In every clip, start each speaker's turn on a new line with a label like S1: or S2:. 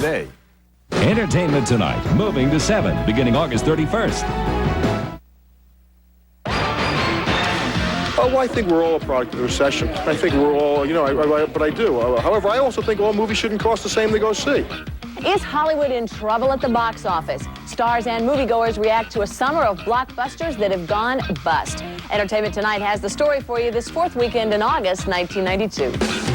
S1: Day.
S2: Entertainment Tonight, moving to 7, beginning August 31st.
S3: Oh, I think we're all a product of the recession. I think we're all, but I do. However, I also think all movies shouldn't cost the same to go see.
S4: Is Hollywood in trouble at the box office? Stars and moviegoers react to a summer of blockbusters that have gone bust. Entertainment Tonight has the story for you this fourth weekend in August 1992.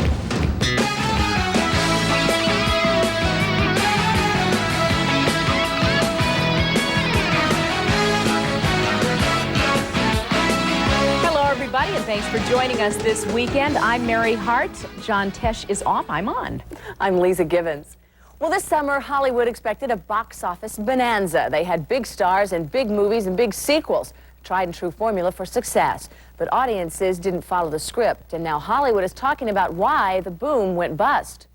S5: And thanks for joining us this weekend. I'm Mary Hart. John Tesh is off. I'm on.
S4: I'm Lisa Givens. Well, this summer, Hollywood expected a box office bonanza. They had big stars and big movies and big sequels. Tried and true formula for success. But audiences didn't follow the script. And now Hollywood is talking about why the boom went bust.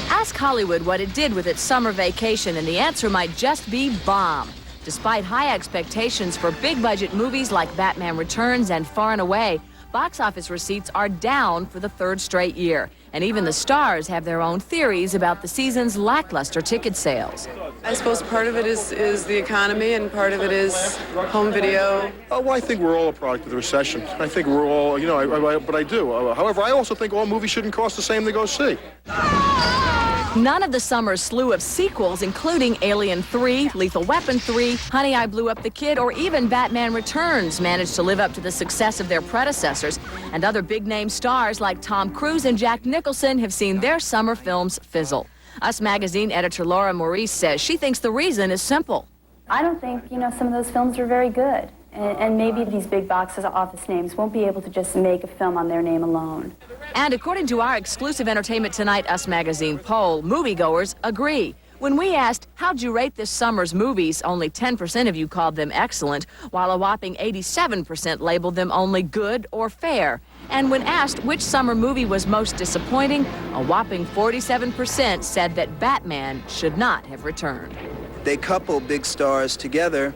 S4: Ask Hollywood what it did with its summer vacation, and the answer might just be bomb. Despite high expectations for big-budget movies like Batman Returns and Far and Away, box office receipts are down for the third straight year. And even the stars have their own theories about the season's lackluster ticket sales.
S6: I suppose part of it is the economy, and part of it is home video.
S3: Oh, I think we're all a product of the recession. I think we're all, but I do. However, I also think all movies shouldn't cost the same to go see.
S4: None of the summer's slew of sequels, including Alien 3, Lethal Weapon 3, Honey, I Blew Up the Kid, or even Batman Returns, managed to live up to the success of their predecessors. And other big-name stars like Tom Cruise and Jack Nicholson have seen their summer films fizzle. Us Magazine editor Laura Maurice says she thinks the reason is simple.
S7: I don't think, some of those films are very good. And maybe these big box office names won't be able to just make a film on their name alone.
S4: And according to our exclusive Entertainment Tonight Us Magazine poll, moviegoers agree. When we asked, how'd you rate this summer's movies, only 10% of you called them excellent, while a whopping 87% labeled them only good or fair. And when asked which summer movie was most disappointing, a whopping 47% said that Batman should not have returned.
S8: They couple big stars together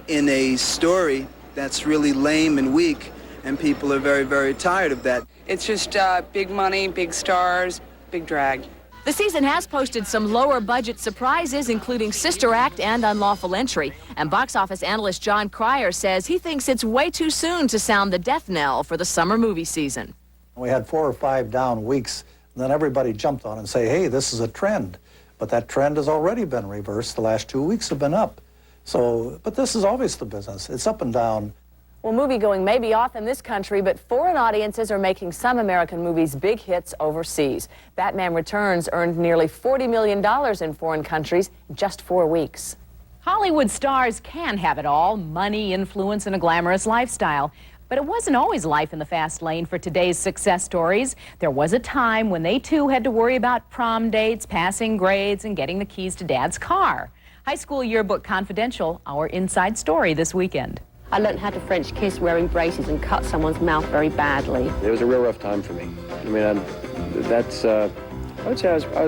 S8: in a story that's really lame and weak, and people are very, very tired of that.
S6: It's just big money, big stars, big drag.
S4: The season has posted some lower budget surprises, including Sister Act and Unlawful Entry. And box office analyst John Cryer says he thinks it's way too soon to sound the death knell for the summer movie season.
S9: We had 4 or 5 down weeks, and then everybody jumped on and say, hey, this is a trend. But that trend has already been reversed. The last 2 weeks have been up. But this is always the business. It's up and down.
S4: Well, moviegoing may be off in this country, but foreign audiences are making some American movies big hits overseas. Batman Returns earned nearly $40 million in foreign countries in just 4 weeks.
S5: Hollywood stars can have it all, money, influence, and a glamorous lifestyle. But it wasn't always life in the fast lane for today's success stories. There was a time when they too had to worry about prom dates, passing grades, and getting the keys to Dad's car. High School Yearbook Confidential, our inside story this weekend.
S10: I learned how to French kiss wearing braces and cut someone's mouth very badly.
S11: It was a real rough time for me. I mean, I would say I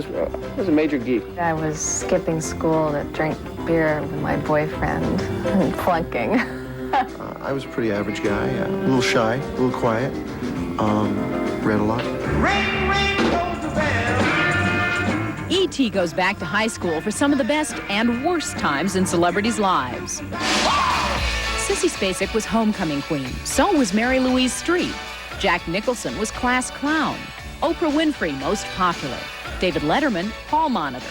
S11: was a major geek.
S12: I was skipping school to drink beer with my boyfriend and flunking.
S13: I was a pretty average guy, a little shy, a little quiet, read a lot.
S5: Ring, ring goes the bell. E.T. goes back to high school for some of the best and worst times in celebrities' lives. Sissy Spacek was homecoming queen. So was Mary Louise Street. Jack Nicholson was class clown. Oprah Winfrey most popular. David Letterman, hall monitor.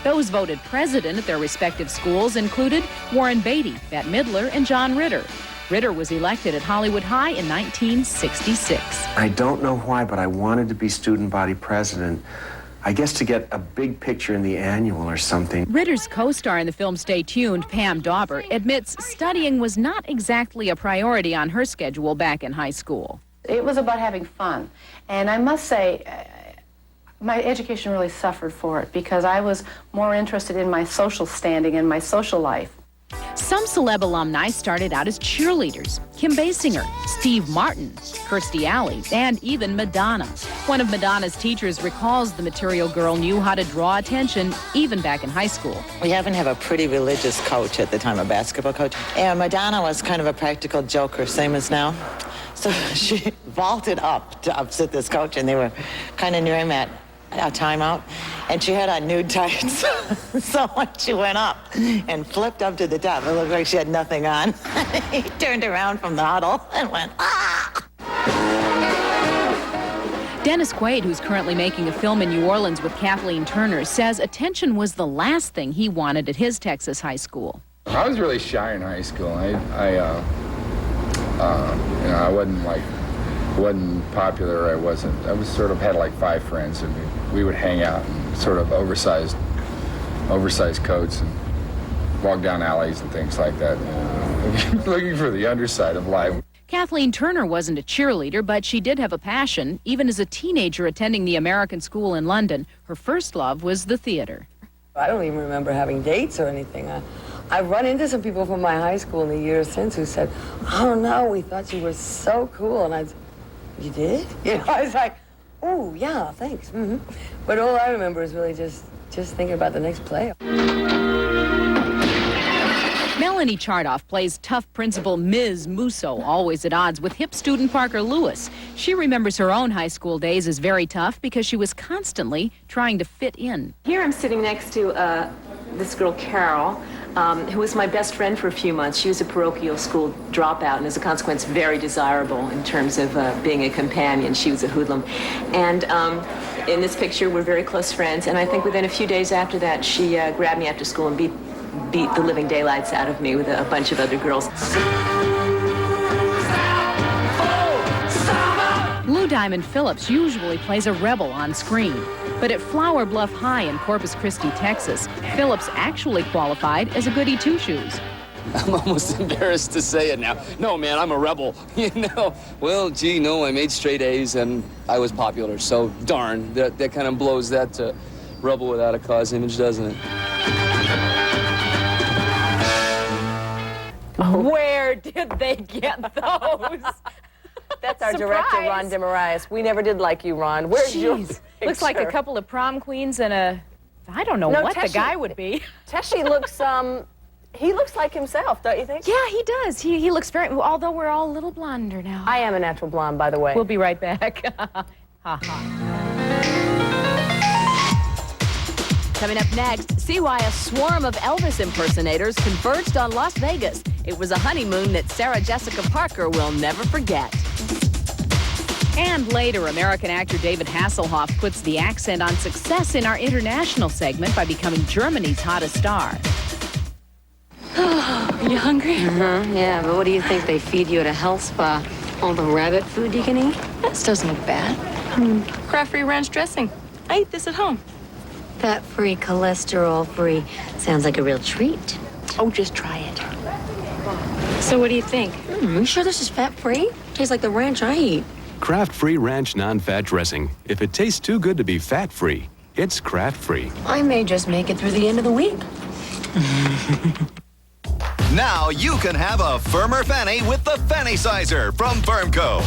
S5: Those voted president at their respective schools included Warren Beatty, Bette Midler, and John Ritter. Ritter was elected at Hollywood High in 1966.
S14: I don't know why, but I wanted to be student body president. I guess to get a big picture in the annual or something.
S5: Ritter's co-star in the film Stay Tuned, Pam Dauber, admits studying was not exactly a priority on her schedule back in high school.
S15: It was about having fun. And I must say, my education really suffered for it because I was more interested in my social standing and my social life.
S5: Some celeb alumni started out as cheerleaders. Kim Basinger, Steve Martin, Kirstie Alley, and even Madonna. One of Madonna's teachers recalls the Material Girl knew how to draw attention even back in high school.
S16: We happen to have a pretty religious coach at the time, a basketball coach. And Madonna was kind of a practical joker, same as now. So she vaulted up to upset this coach, and they were kind of near him at a timeout, and she had on nude tights. So when she went up and flipped up to the top, it looked like she had nothing on. He turned around from the huddle and went, ah!
S5: Dennis Quaid, who's currently making a film in New Orleans with Kathleen Turner, says attention was the last thing he wanted at his Texas high school.
S1: I was really shy in high school. I wasn't popular. I was sort of had like 5 friends, and we would hang out in sort of oversized coats and walk down alleys and things like that, looking for the underside of life.
S5: Kathleen Turner wasn't a cheerleader, but she did have a passion. Even as a teenager attending the American School in London, her first love was the theater.
S17: I don't even remember having dates or anything. I've run into some people from my high school in the years since who said, oh no, we thought you were so cool. And I said, you did? You know, I was like, oh yeah, thanks. Mm-hmm. But all I remember is really just thinking about the next play.
S5: Melanie Chardoff plays tough principal Ms. Musso, always at odds with hip student Parker Lewis. She remembers her own high school days as very tough because she was constantly trying to fit in.
S18: Here I'm sitting next to this girl, Carol, who was my best friend for a few months. She was a parochial school dropout and as a consequence very desirable in terms of being a companion. She was a hoodlum. And in this picture, we're very close friends. And I think within a few days after that, she grabbed me after school and beat the living daylights out of me with a bunch of other girls.
S5: Lou Diamond Phillips usually plays a rebel on screen. But at Flower Bluff High in Corpus Christi, Texas, Phillips actually qualified as a goody two-shoes.
S19: I'm almost embarrassed to say it now. No, man, I'm a rebel, you know. Well, gee, no, I made straight A's and I was popular, so darn, that kind of blows that rebel without a cause image, doesn't it?
S18: Where did they get those? That's our director, Ron DeMarias. We never did like you, Ron. Where's your picture?
S4: Looks like a couple of prom queens and I don't know what the guy would be.
S18: Teshy looks, he looks like himself, don't you think?
S4: Yeah, he does. He looks very, although we're all a little blonder now.
S18: I am a natural blonde, by the way.
S4: We'll be right back. Ha ha. Coming up next, see why a swarm of Elvis impersonators converged on Las Vegas. It was a honeymoon that Sarah Jessica Parker will never forget. And later, American actor David Hasselhoff puts the accent on success in our international segment by becoming Germany's hottest star.
S10: Are you hungry? Yeah, but what do you think? They feed you at a health spa. All the rabbit food you can eat?
S12: This doesn't look bad.
S10: Craft-free ranch dressing. I eat this at home.
S12: Fat-free, cholesterol-free. Sounds like a real treat.
S10: Oh, just try it. So what do you think?
S12: You sure this is fat-free? Tastes like the ranch I eat.
S20: Kraft-Free Ranch non-fat dressing. If it tastes too good to be fat-free, it's Kraft-Free.
S12: I may just make it through the end of the week.
S21: Now you can have a firmer fanny with the Fanny Sizer from Firmco.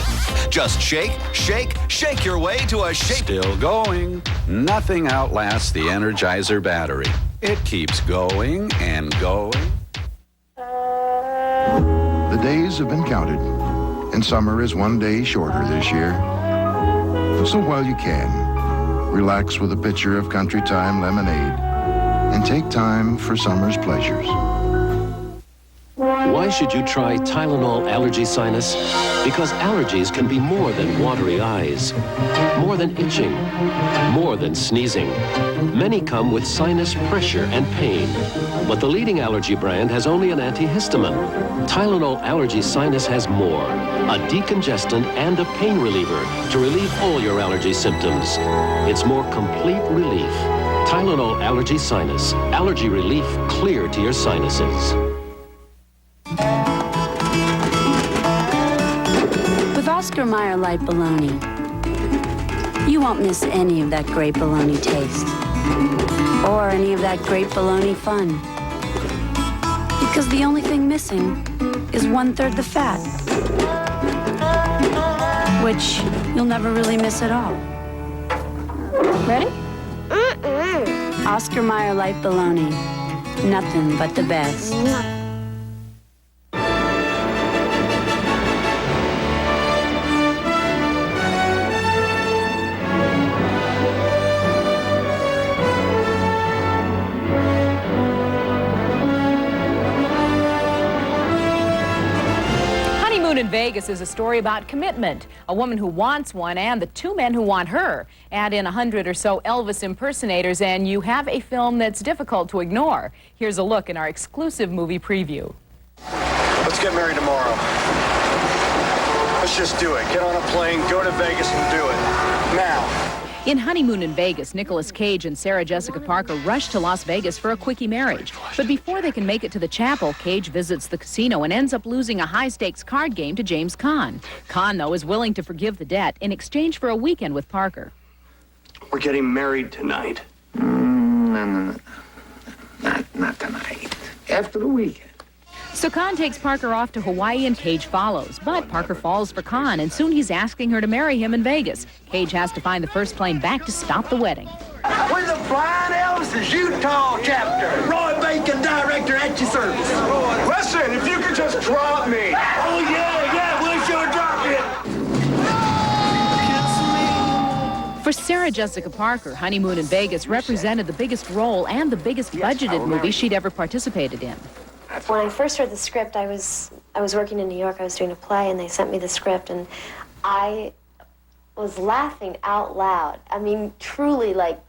S21: Just shake, shake, shake your way to a shape.
S22: Still going. Nothing outlasts the Energizer battery. It keeps going and going.
S23: The days have been counted, and summer is one day shorter this year. So while you can, relax with a pitcher of Country Time lemonade and take time for summer's pleasures.
S24: Why should you try Tylenol Allergy Sinus? Because allergies can be more than watery eyes, more than itching, more than sneezing. Many come with sinus pressure and pain, but the leading allergy brand has only an antihistamine. Tylenol Allergy Sinus has more, a decongestant and a pain reliever to relieve all your allergy symptoms. It's more complete relief. Tylenol Allergy Sinus, allergy relief clear to your sinuses.
S7: With Oscar Mayer Light Bologna, you won't miss any of that great bologna taste or any of that great bologna fun. Because the only thing missing is 1/3 the fat, which you'll never really miss at all. Ready? Oscar Mayer Light Bologna. Nothing but the best.
S5: Vegas is a story about commitment, a woman who wants one and the two men who want her. Add in 100 or so Elvis impersonators and you have a film that's difficult to ignore. Here's a look in our exclusive movie preview.
S2: Let's get married tomorrow. Let's just do it. Get on a plane, go to Vegas and do it. Now.
S5: In Honeymoon in Vegas, Nicolas Cage and Sarah Jessica Parker rush to Las Vegas for a quickie marriage. But before they can make it to the chapel, Cage visits the casino and ends up losing a high-stakes card game to James Caan. Caan, though, is willing to forgive the debt in exchange for a weekend with Parker.
S2: We're getting married tonight.
S14: No. Not tonight. After the weekend.
S5: So Caan takes Parker off to Hawaii and Cage follows. But Parker falls for Caan and soon he's asking her to marry him in Vegas. Cage has to find the first plane back to stop the wedding.
S2: We're the Flying Elvis's Utah chapter. Roy Bacon, director at your service. Listen, if you could just drop me. Oh, yeah, we'll sure drop you.
S5: For Sarah Jessica Parker, Honeymoon in Vegas represented the biggest role and the biggest budgeted movie she'd ever participated in.
S3: When I first read the script, I was working in New York. I was doing a play, and they sent me the script, and I was laughing out loud. I mean, truly, like,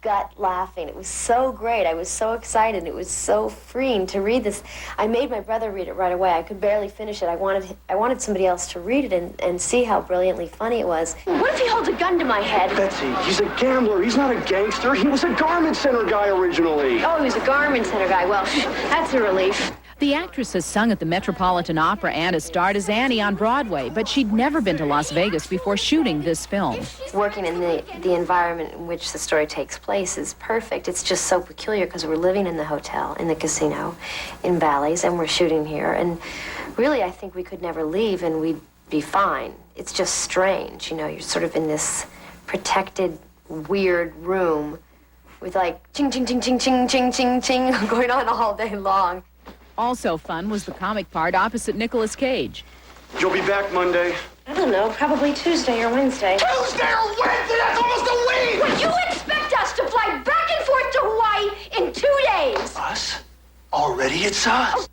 S3: gut laughing. It was so great. I was so excited. It was so freeing to read this. I made my brother read it right away. I could barely finish it. I wanted somebody else to read it and see how brilliantly funny it was. What if he holds a gun to my head?
S2: Betsy, he's a gambler. He's not a gangster. He was a garment center guy originally.
S3: Oh, he was a garment center guy. Well, that's a relief.
S5: The actress has sung at the Metropolitan Opera and has starred as Annie on Broadway, but she'd never been to Las Vegas before shooting this film.
S3: Working in the environment in which the story takes place is perfect. It's just so peculiar because we're living in the hotel, in the casino, in Bally's, and we're shooting here. And really, I think we could never leave and we'd be fine. It's just strange, you know, you're sort of in this protected, weird room with like ching, ching, ching, ching, ching, ching, ching, ching going on all day long.
S5: Also fun was the comic part opposite Nicolas Cage.
S2: You'll be back Monday.
S3: I don't know, probably Tuesday or Wednesday.
S2: Tuesday or Wednesday? That's almost a week!
S3: Would you expect us to fly back and forth to Hawaii in 2 days?
S2: Us? Already it's us.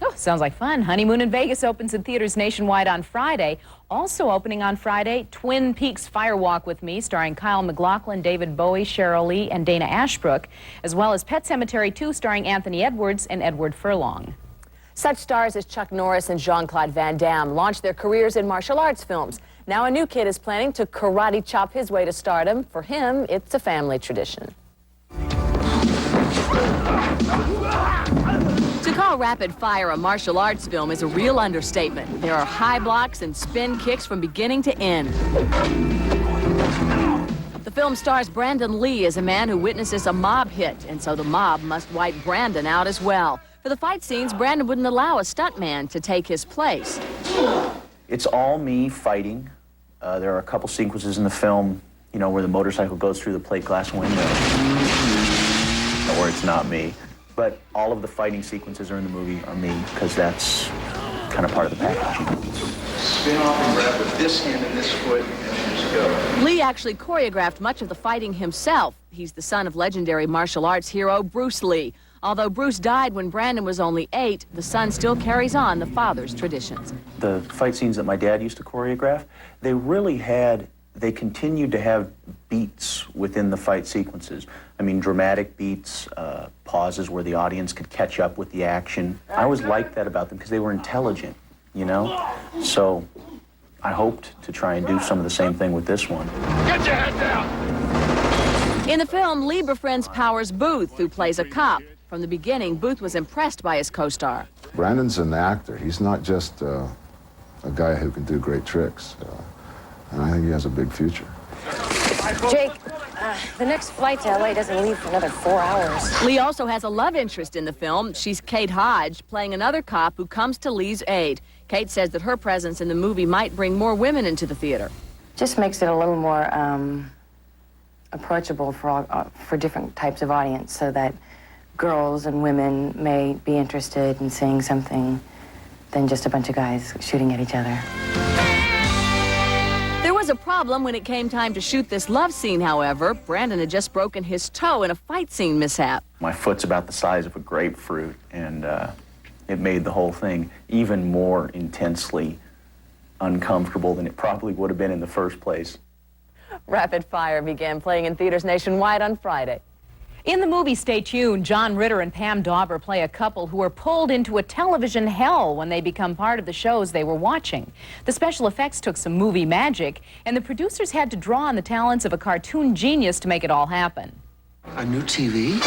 S5: Oh, sounds like fun. Honeymoon in Vegas opens in theaters nationwide on Friday. Also opening on Friday, Twin Peaks Fire Walk with Me, starring Kyle MacLachlan, David Bowie, Sheryl Lee, and Dana Ashbrook, as well as Pet Sematary 2, starring Anthony Edwards and Edward Furlong.
S4: Such stars as Chuck Norris and Jean-Claude Van Damme launched their careers in martial arts films. Now a new kid is planning to karate chop his way to stardom. For him, it's a family tradition. To call Rapid Fire a martial arts film is a real understatement. There are high blocks and spin kicks from beginning to end. The film stars Brandon Lee as a man who witnesses a mob hit, and so the mob must wipe Brandon out as well. For the fight scenes, Brandon wouldn't allow a stuntman to take his place.
S6: It's all me fighting. There are a couple sequences in the film, you know, where the motorcycle goes through the plate glass window, or it's not me. But all of the fighting sequences are in the movie are me, because that's kind of part of the package.
S13: Spin off and grab with this hand and this foot, and then just go.
S4: Lee actually choreographed much of the fighting himself. He's the son of legendary martial arts hero Bruce Lee. Although Bruce died when Brandon was only 8, the son still carries on the father's traditions.
S6: The fight scenes that my dad used to choreograph, they continued to have beats within the fight sequences. I mean, dramatic beats, pauses where the audience could catch up with the action. I always liked that about them because they were intelligent, you know? So I hoped to try and do some of the same thing with this one.
S2: Get your head down!
S4: In the film, Lee befriends Powers Booth, who plays a cop. From the beginning, Booth was impressed by his co-star.
S23: Brandon's an actor. He's not just a guy who can do great tricks. And I think he has a big future.
S3: Jake, the next flight to LA doesn't leave for another 4 hours.
S4: Lee also has a love interest in the film. She's Kate Hodge, playing another cop who comes to Lee's aid. Kate says that her presence in the movie might bring more women into the theater.
S12: Just makes it a little more approachable for different types of audience, so that girls and women may be interested in seeing something than just a bunch of guys shooting at each other.
S4: There was a problem when it came time to shoot this love scene, however. Brandon had just broken his toe in a fight scene mishap.
S6: My foot's about the size of a grapefruit, and it made the whole thing even more intensely uncomfortable than it probably would have been in the first place.
S4: Rapid Fire began playing in theaters nationwide on Friday.
S5: In the movie Stay Tuned, John Ritter and Pam Dauber play a couple who are pulled into a television hell when they become part of the shows they were watching. The special effects took some movie magic, and the producers had to draw on the talents of a cartoon genius to make it all happen.
S13: A new TV?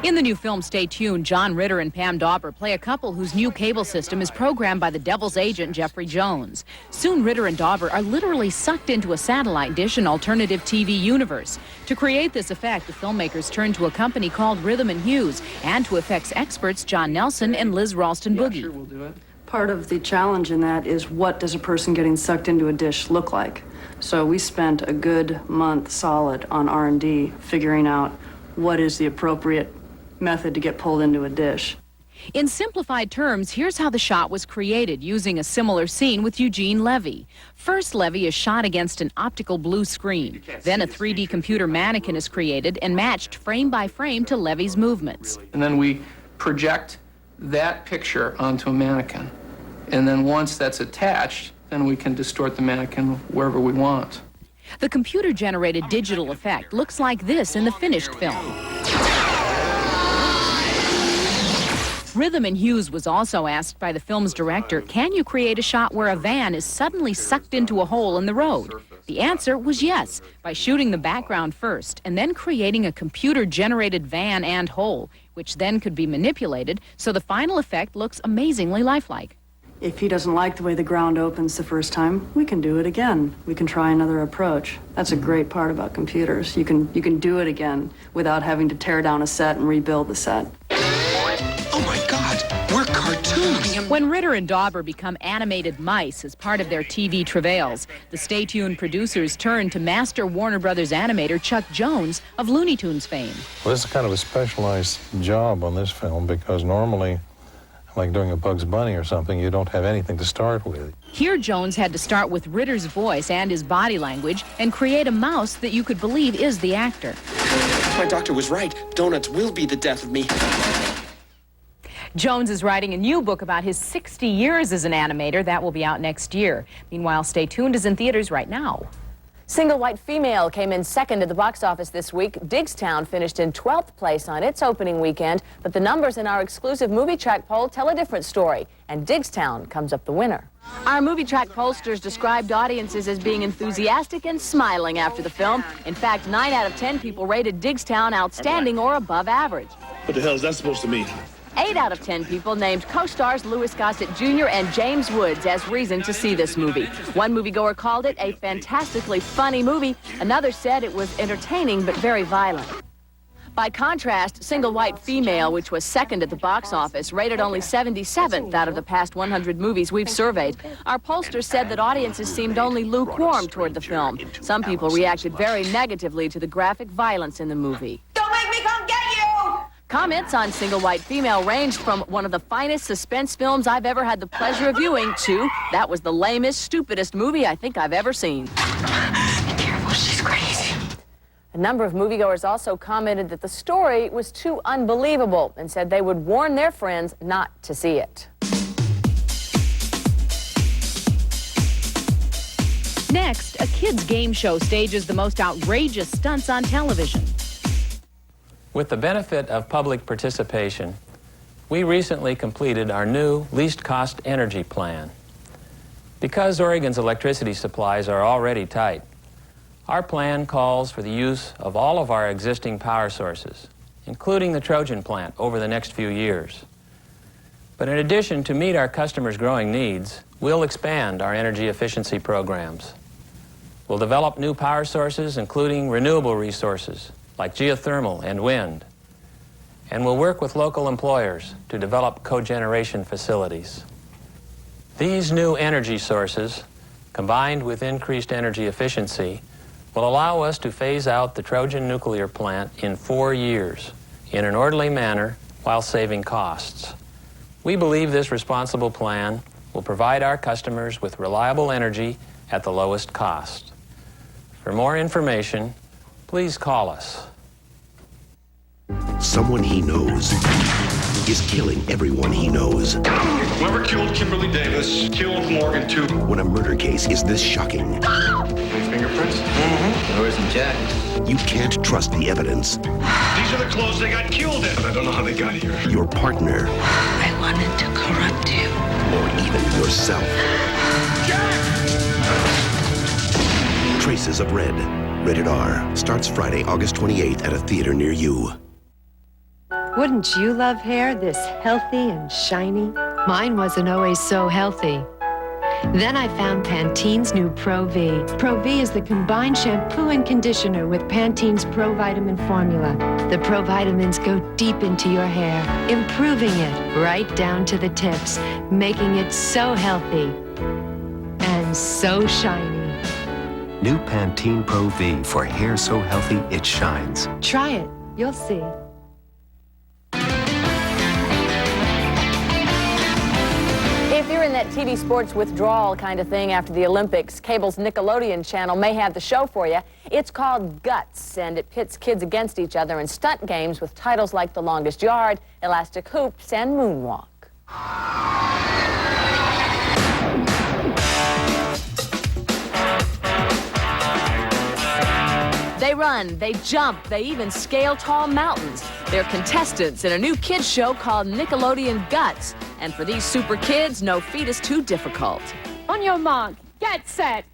S5: In the new film Stay Tuned, John Ritter and Pam Dauber play a couple whose new cable system is programmed by the devil's agent, Jeffrey Jones. Soon, Ritter and Dauber are literally sucked into a satellite dish and alternative TV universe. To create this effect, the filmmakers turned to a company called Rhythm and Hues and to effects experts John Nelson and Liz Ralston-Boogie.
S8: Sure, we'll do it. Part of the challenge in that is, what does a person getting sucked into a dish look like? So we spent a good month solid on R&D figuring out what is the appropriate method to get pulled into a dish.
S5: In simplified terms, here's how the shot was created using a similar scene with Eugene Levy. First, Levy is shot against an optical blue screen. Then a 3D computer mannequin is created and matched frame by frame to Levy's movements.
S9: And then we project that picture onto a mannequin. And then once that's attached, then we can distort the mannequin wherever we want.
S5: The computer-generated digital effect looks like this in the finished film. Rhythm and Hues was also asked by the film's director, can you create a shot where a van is suddenly sucked into a hole in the road? The answer was yes, by shooting the background first and then creating a computer-generated van and hole, which then could be manipulated so the final effect looks amazingly lifelike.
S8: If he doesn't like the way the ground opens the first time, we can do it again. We can try another approach. That's a great part about computers. You can do it again without having to tear down a set and rebuild the set.
S13: Oh my God, we're cartoons.
S5: When Ritter and Dauber become animated mice as part of their TV travails, the Stay Tuned producers turn to master Warner Brothers animator Chuck Jones of Looney Tunes fame.
S11: Well, this is kind of a specialized job on this film because normally, like doing a Bugs Bunny or something, you don't have anything to start with.
S5: Here, Jones had to start with Ritter's voice and his body language and create a mouse that you could believe is the actor.
S13: My doctor was right. Donuts will be the death of me.
S5: Jones is writing a new book about his 60 years as an animator. That will be out next year. Meanwhile, Stay Tuned is in theaters right now.
S4: Single White Female came in second at the box office this week. Diggstown finished in 12th place on its opening weekend, but the numbers in our exclusive Movie Track poll tell a different story, and Diggstown comes up the winner. Our Movie Track pollsters described audiences as being enthusiastic and smiling after the film. In fact, 9 out of 10 people rated Diggstown outstanding or above average.
S15: What the hell is that supposed to mean?
S4: 8 out of 10 people named co-stars Louis Gossett Jr. and James Woods as reason to see this movie. One moviegoer called it a fantastically funny movie. Another said it was entertaining but very violent. By contrast, Single White Female, which was second at the box office, rated only 77th out of the past 100 movies we've surveyed. Our pollsters said that audiences seemed only lukewarm toward the film. Some people reacted very negatively to the graphic violence in the movie.
S2: Don't make me come get you!
S4: Comments on Single White Female ranged from one of the finest suspense films I've ever had the pleasure of viewing to that was the lamest, stupidest movie I think I've ever seen.
S2: Be careful, she's crazy.
S4: A number of moviegoers also commented that the story was too unbelievable and said they would warn their friends not to see it.
S5: Next, a kids' game show stages the most outrageous stunts on television.
S25: With the benefit of public participation, we recently completed our new least cost energy plan. Because Oregon's electricity supplies are already tight, our plan calls for the use of all of our existing power sources, including the Trojan plant, over the next few years. But in addition, to meet our customers' growing needs, we'll expand our energy efficiency programs. We'll develop new power sources, including renewable resources, like geothermal and wind. And we'll work with local employers to develop cogeneration facilities. These new energy sources, combined with increased energy efficiency, will allow us to phase out the Trojan nuclear plant in 4 years in an orderly manner while saving costs. We believe this responsible plan will provide our customers with reliable energy at the lowest cost. For more information, please call us.
S26: Someone he knows is killing everyone he knows.
S1: Whoever killed Kimberly Davis killed Morgan too.
S15: When a murder case is this shocking,
S1: Fingerprints? Mm-hmm. There isn't Jack.
S15: you can't trust the evidence.
S1: These are the clothes they got killed in. I don't know how they got here.
S15: Your partner,
S16: I wanted to corrupt you.
S15: or even yourself. Traces of Red. Rated R. Starts Friday, August 28th at a theater near you.
S17: Wouldn't you love hair this healthy and shiny? Mine wasn't always so healthy. Then I found Pantene's new Pro-V. Pro-V is the combined shampoo and conditioner with Pantene's Pro-Vitamin formula. The Pro-Vitamins go deep into your hair, improving it right down to the tips, making it so healthy and so shiny.
S24: New Pantene Pro-V for hair so healthy it shines.
S17: Try it. You'll see.
S4: If you're in that TV sports withdrawal kind of thing after the Olympics, cable's Nickelodeon channel may have the show for you. It's called Guts, and it pits kids against each other in stunt games with titles like The Longest Yard, Elastic Hoops, and Moonwalk. They run, they jump, they even scale tall mountains. They're contestants in a new kids show called Nickelodeon Guts. And for these super kids, no feat is too difficult.
S17: On your mark, get set.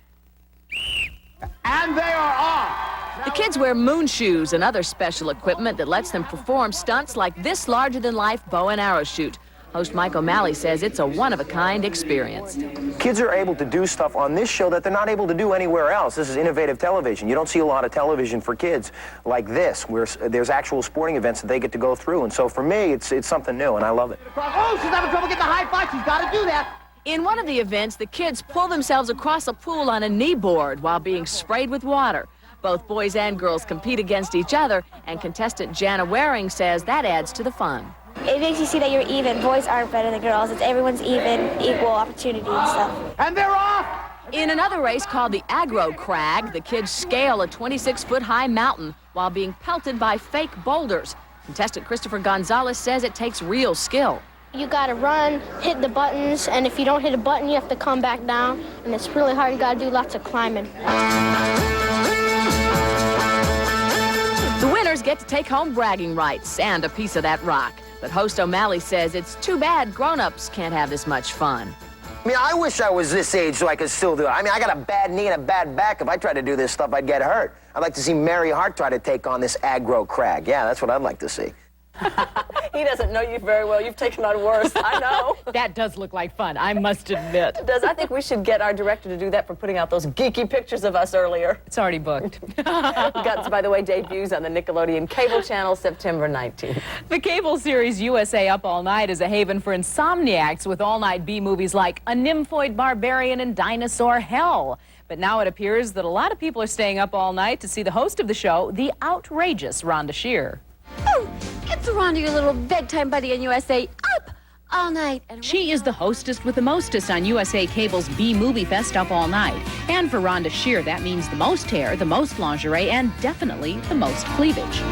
S2: And they are off.
S4: The kids wear moon shoes and other special equipment that lets them perform stunts like this larger-than-life bow and arrow shoot. Host Mike O'Malley says it's a one-of-a-kind experience.
S19: Kids are able to do stuff on this show that they're not able to do anywhere else. This is innovative television. You don't see a lot of television for kids like this, where there's actual sporting events that they get to go through. And so for me, it's something new, and I love it.
S2: Oh, she's having trouble getting the high five. She's got to do that.
S4: In one of the events, the kids pull themselves across a pool on a knee board while being sprayed with water. Both boys and girls compete against each other, and contestant Jana Waring says that adds to the fun.
S26: It makes you see that you're even. Boys aren't better than girls. It's everyone's even, equal opportunity and stuff.
S2: And they're off!
S4: In another race called the Aggro Crag, the kids scale a 26-foot-high mountain while being pelted by fake boulders. Contestant Christopher Gonzalez says it takes real skill.
S26: You gotta run, hit the buttons, and if you don't hit a button, you have to come back down. And it's really hard. You gotta do lots of climbing.
S4: The winners get to take home bragging rights and a piece of that rock. But host O'Malley says it's too bad grown-ups can't have this much fun.
S19: I mean, I wish I was this age so I could still do it. I mean, I got a bad knee and a bad back. If I tried to do this stuff, I'd get hurt. I'd like to see Mary Hart try to take on this aggro crag. Yeah, that's what I'd like to see.
S4: He doesn't know you very well. You've taken on worse. I know.
S5: That does look like fun, I must admit.
S4: It does. I think we should get our director to do that for putting out those geeky pictures of us earlier.
S5: It's already booked.
S4: Guts, by the way, debuts on the Nickelodeon cable channel September 19th.
S5: The cable series USA Up All Night is a haven for insomniacs with all-night B-movies like A Nymphoid Barbarian and Dinosaur Hell. But now it appears that a lot of people are staying up all night to see the host of the show, the outrageous Rhonda Shear.
S7: Oh, it's Rhonda, your little bedtime buddy on USA Up All Night.
S5: She is the hostess with the mostest on USA Cable's B-Movie Fest Up All Night. And for Rhonda Shear, that means the most hair, the most lingerie, and definitely the most cleavage.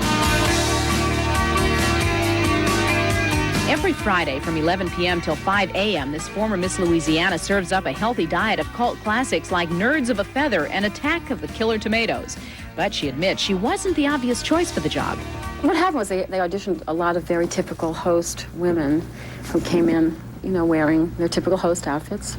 S5: Every Friday from 11 p.m. till 5 a.m., this former Miss Louisiana serves up a healthy diet of cult classics like Nerds of a Feather and Attack of the Killer Tomatoes. But she admits she wasn't the obvious choice for the job.
S27: What happened was they auditioned a lot of very typical host women who came in, you know, wearing their typical host outfits.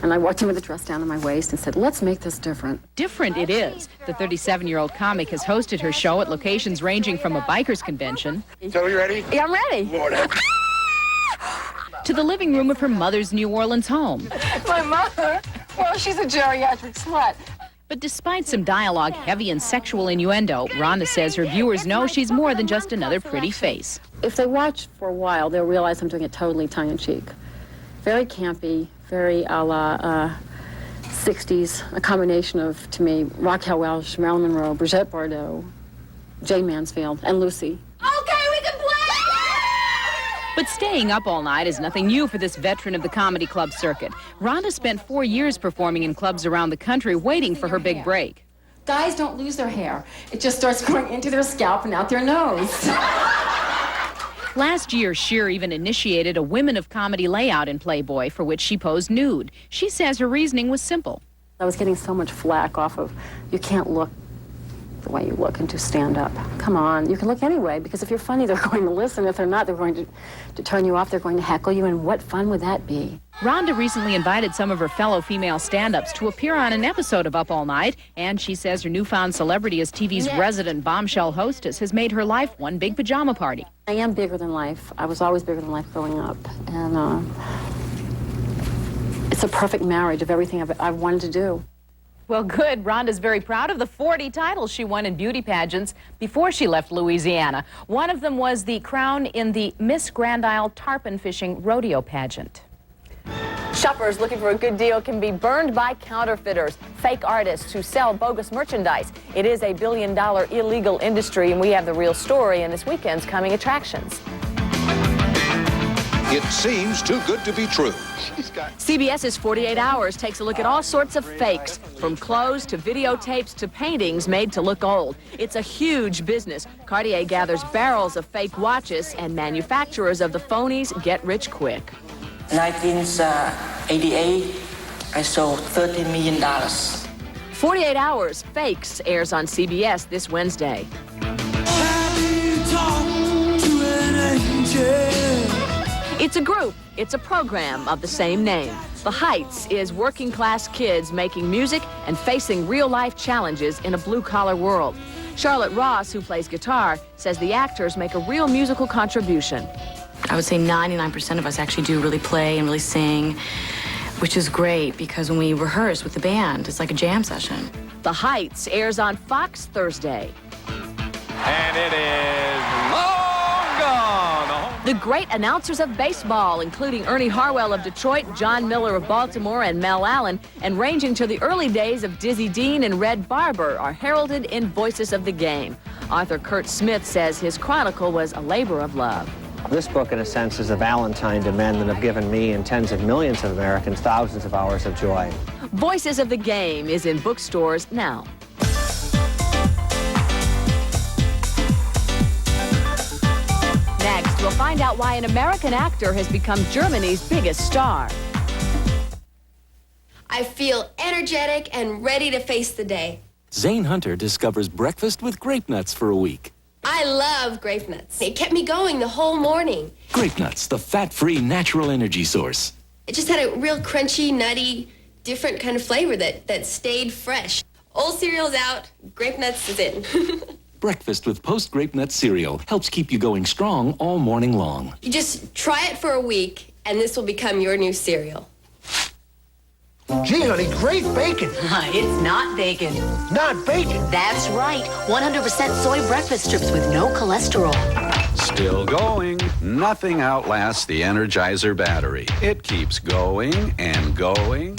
S27: And I walked in with a dress down to my waist and said, let's make this different.
S5: Different it is. The 37-year-old comic has hosted her show at locations ranging from a biker's convention.
S2: So you ready?
S27: Yeah, I'm ready.
S5: To the living room of her mother's New Orleans home.
S27: My mother? Well, she's a geriatric slut.
S5: But despite some dialogue heavy in sexual innuendo, Rhonda says her viewers know she's more than just another pretty face.
S27: If they watch for a while, they'll realize I'm doing it totally tongue-in-cheek. Very campy, very a la 60s, a combination of, to me, Raquel Welch, Marilyn Monroe, Brigitte Bardot, Jane Mansfield, and Lucy.
S5: But staying up all night is nothing new for this veteran of the comedy club circuit. Rhonda spent 4 years performing in clubs around the country waiting for her big break.
S27: Guys don't lose their hair. It just starts going into their scalp and out their nose.
S5: Last year, Scheer even initiated a Women of Comedy layout in Playboy for which she posed nude. She says her reasoning was simple.
S27: I was getting so much flack off of, you can't look the way you look and just stand up. Come on, you can look anyway, because if you're funny, they're going to listen. If they're not, they're going to turn you off. They're going to heckle you, and what fun would that be?
S5: Rhonda recently invited some of her fellow female stand-ups to appear on an episode of Up All Night, and she says her newfound celebrity as TV's resident bombshell hostess has made her life one big pajama party.
S27: I am bigger than life. I was always bigger than life growing up, and it's a perfect marriage of everything I've wanted to do.
S5: Well, good. Rhonda's very proud of the 40 titles she won in beauty pageants before she left Louisiana. One of them was the crown in the Miss Grand Isle tarpon fishing rodeo pageant. Shoppers looking for a good deal can be burned by counterfeiters, fake artists who sell bogus merchandise. It is a billion-dollar illegal industry, and we have the real story in this weekend's coming attractions.
S10: It seems too good to be true.
S4: CBS's 48 Hours takes a look at all sorts of fakes, from clothes to videotapes to paintings made to look old. It's a huge business. Cartier gathers barrels of fake watches, and manufacturers of the phonies get rich quick.
S14: 1988, I sold $13 million.
S4: 48 Hours Fakes airs on CBS this Wednesday. It's a group, it's a program of the same name. The Heights is working class kids making music and facing real life challenges in a blue collar world. Charlotte Ross, who plays guitar, says the actors make a real musical contribution.
S18: I would say 99% of us actually do really play and really sing, which is great because when we rehearse with the band, it's like a jam session.
S4: The Heights airs on Fox Thursday.
S10: And it is long gone.
S4: The great announcers of baseball, including Ernie Harwell of Detroit, John Miller of Baltimore, and Mel Allen, and ranging to the early days of Dizzy Dean and Red Barber, are heralded in Voices of the Game. Author Kurt Smith says his chronicle was a labor of love.
S20: This book, in a sense, is a Valentine to men that have given me and tens of millions of Americans thousands of hours of joy.
S4: Voices of the Game is in bookstores now. Next, we'll find out why an American actor has become Germany's biggest star.
S21: I feel energetic and ready to face the day.
S22: Zane Hunter discovers breakfast with grape nuts for a week.
S21: I love grape nuts. It kept me going the whole morning.
S22: Grape nuts, the fat-free natural energy source.
S21: It just had a real crunchy, nutty, different kind of flavor that stayed fresh. Old cereal's out, grape nuts is in.
S22: Breakfast with Post-Grape Nut cereal helps keep you going strong all morning long.
S21: You just try it for a week, and this will become your new cereal.
S2: Gee, honey, great bacon.
S23: It's not bacon.
S2: Not bacon?
S23: That's right. 100% soy breakfast strips with no cholesterol.
S28: Still going. Nothing outlasts the Energizer battery. It keeps going and going.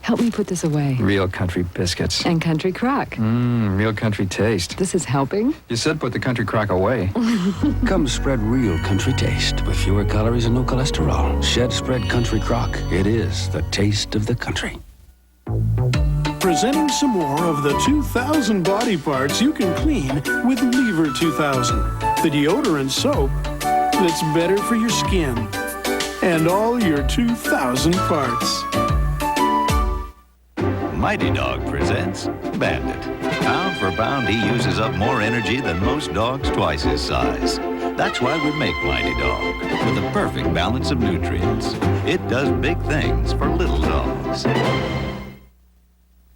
S29: Help me put this away.
S30: Real country biscuits.
S29: And country crock.
S30: Real country taste.
S29: This is helping?
S30: You said put the country crock away.
S28: Come spread real country taste with fewer calories and no cholesterol. Shed Spread Country Crock. It is the taste of the country.
S31: Presenting some more of the 2,000 body parts you can clean with Lever 2000. The deodorant soap that's better for your skin. And all your 2,000 parts.
S32: Mighty Dog presents Bandit. Pound for pound, he uses up more energy than most dogs twice his size. That's why we make Mighty Dog, with a perfect balance of nutrients. It does big things for little dogs.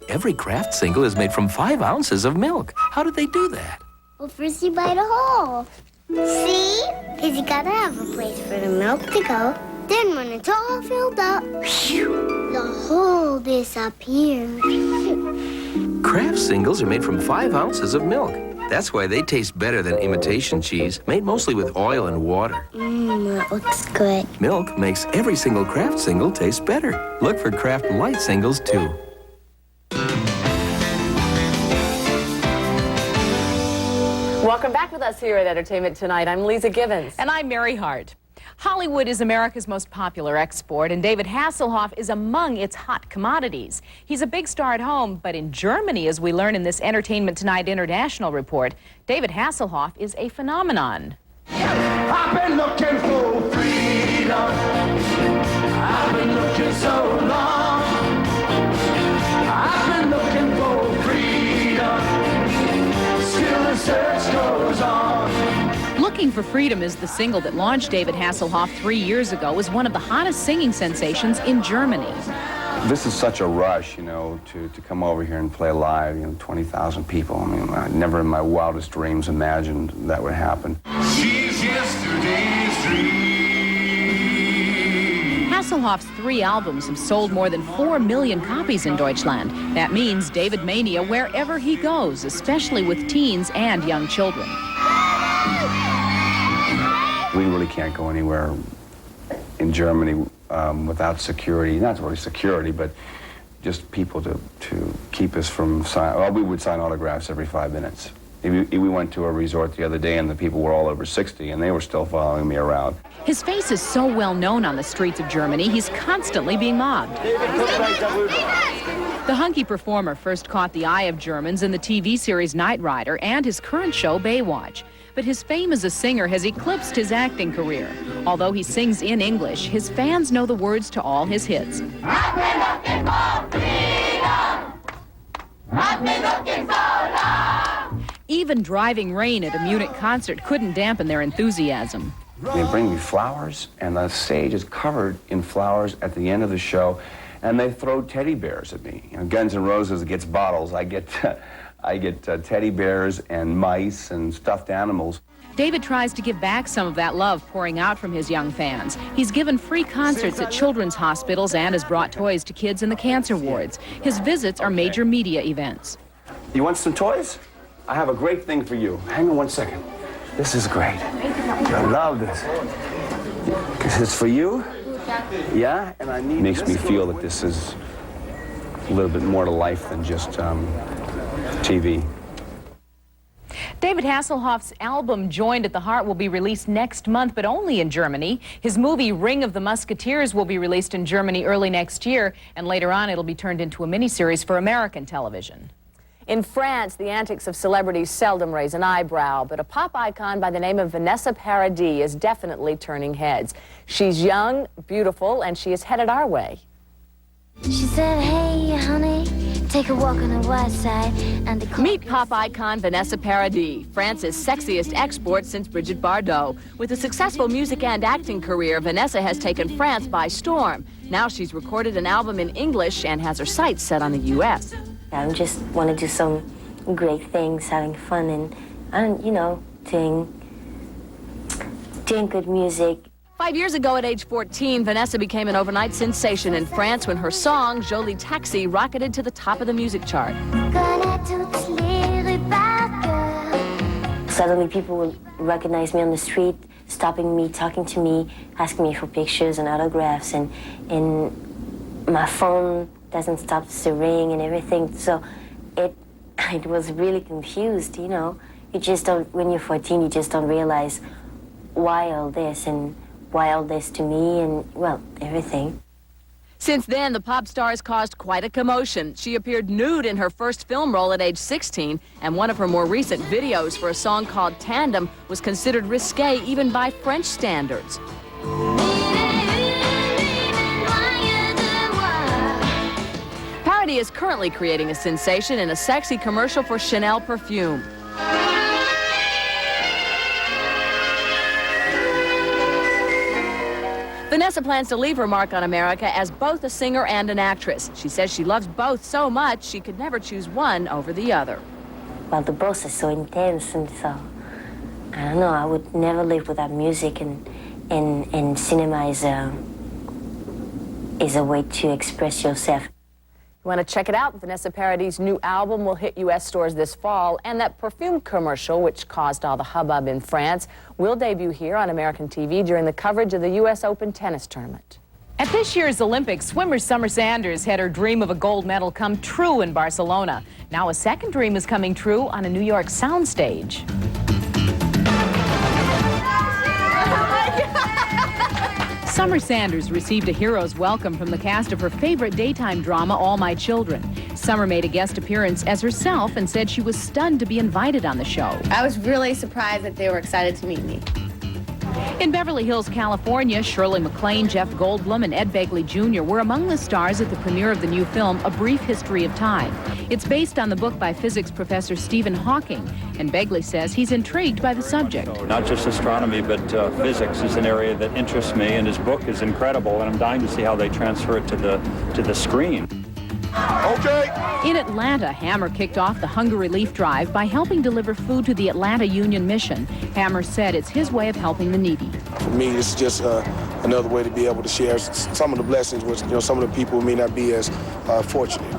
S33: Every Kraft single is made from 5 ounces of milk. How did they do that?
S34: Well, first you bite a hole. See? Because you gotta have a place for the milk to go. Then when it's all filled up, the hole disappears.
S33: Kraft singles are made from 5 ounces of milk. That's why they taste better than imitation cheese, made mostly with oil and water.
S34: That looks good.
S33: Milk makes every single Kraft single taste better. Look for Kraft Light singles, too.
S4: Welcome back with us here at Entertainment Tonight. I'm Lisa Gibbons.
S5: And I'm Mary Hart. Hollywood is America's most popular export, and David Hasselhoff is among its hot commodities. He's a big star at home, but in Germany, as we learn in this Entertainment Tonight International report, David Hasselhoff is a phenomenon.
S2: I've been looking for freedom. I've been looking so long. I've been looking for freedom. Still the search goes on.
S5: Looking for Freedom is the single that launched David Hasselhoff 3 years ago as one of the hottest singing sensations in Germany.
S1: This is such a rush, you know, to come over here and play live, you know, 20,000 people. I mean, I never in my wildest dreams imagined that would happen.
S2: She's yesterday's dream.
S5: Hasselhoff's 3 albums have sold more than 4 million copies in Deutschland. That means David Mania wherever he goes, especially with teens and young children.
S1: We really can't go anywhere in Germany without security. Not really security, but just people to keep us from signing. Well, we would sign autographs every 5 minutes. We went to a resort the other day and the people were all over 60 and they were still following me around.
S5: His face is so well known on the streets of Germany, he's constantly being mobbed. The hunky performer first caught the eye of Germans in the TV series Knight Rider and his current show Baywatch. But his fame as a singer has eclipsed his acting career. Although he sings in English, his fans know the words to all his hits.
S2: I've been looking for freedom. I've been looking so long.
S5: Even driving rain at a Munich concert couldn't dampen their enthusiasm.
S1: They bring me flowers, and the stage is covered in flowers at the end of the show, and they throw teddy bears at me. You know, Guns N' Roses gets bottles. I get teddy bears and mice and stuffed animals.
S5: David tries to give back some of that love pouring out from his young fans. He's given free concerts at children's hospitals and has brought toys to kids in the cancer wards. His visits are major media events.
S1: You want some toys? I have a great thing for you. Hang on 1 second. This is great. I love this. This is for you? Yeah? And I need Makes me feel that this is a little bit more to life than just TV.
S5: David Hasselhoff's album Joined at the Heart will be released next month, but only in Germany. His movie Ring of the Musketeers will be released in Germany early next year, and later on it'll be turned into a miniseries for American television.
S4: In France, the antics of celebrities seldom raise an eyebrow, but a pop icon by the name of Vanessa Paradis is definitely turning heads. She's young, beautiful, and she is headed our way.
S34: She said, hey, honey, take a walk on the west side. And
S4: Meet pop icon Vanessa Paradis, France's sexiest export since Brigitte Bardot. With a successful music and acting career, Vanessa has taken France by storm. Now she's recorded an album in English and has her sights set on the U.S.
S3: I just want to do some great things, having fun and you know, doing good music.
S4: 5 years ago, at age 14, Vanessa became an overnight sensation in France when her song, Jolie Taxi, rocketed to the top of the music chart.
S3: Suddenly people would recognize me on the street, stopping me, talking to me, asking me for pictures and autographs, and my phone doesn't stop to ring and everything. So it was really confused, you know. You just don't, when you're 14, you just don't realize why all this and why all this to me and, well, everything.
S4: Since then, the pop star has caused quite a commotion. She appeared nude in her first film role at age 16, and one of her more recent videos for a song called Tandem was considered risque even by French standards. Paradis is currently creating a sensation in a sexy commercial for Chanel perfume. Vanessa plans to leave her mark on America as both a singer and an actress. She says she loves both so much she could never choose one over the other.
S3: Well, the both are so intense, and so, I don't know, I would never live without music, and cinema is a way to express yourself.
S4: You want to check it out? Vanessa Paradis' new album will hit U.S. stores this fall, and that perfume commercial, which caused all the hubbub in France, will debut here on American TV during the coverage of the U.S. Open tennis tournament.
S5: At this year's Olympics, swimmer Summer Sanders had her dream of a gold medal come true in Barcelona. Now a second dream is coming true on a New York soundstage. Summer Sanders received a hero's welcome from the cast of her favorite daytime drama, All My Children. Summer made a guest appearance as herself and said she was stunned to be invited on the show.
S6: I was really surprised that they were excited to meet me.
S5: In Beverly Hills, California, Shirley MacLaine, Jeff Goldblum, and Ed Begley Jr. were among the stars at the premiere of the new film, A Brief History of Time. It's based on the book by physics professor Stephen Hawking, and Begley says he's intrigued by the subject.
S6: Not just astronomy, but physics is an area that interests me, and his book is incredible, and I'm dying to see how they transfer it to the screen.
S10: Okay.
S5: In Atlanta, Hammer kicked off the hunger relief drive by helping deliver food to the Atlanta Union Mission. Hammer said it's his way of helping the needy.
S7: For me, it's just another way to be able to share some of the blessings with some of the people who may not be as fortunate.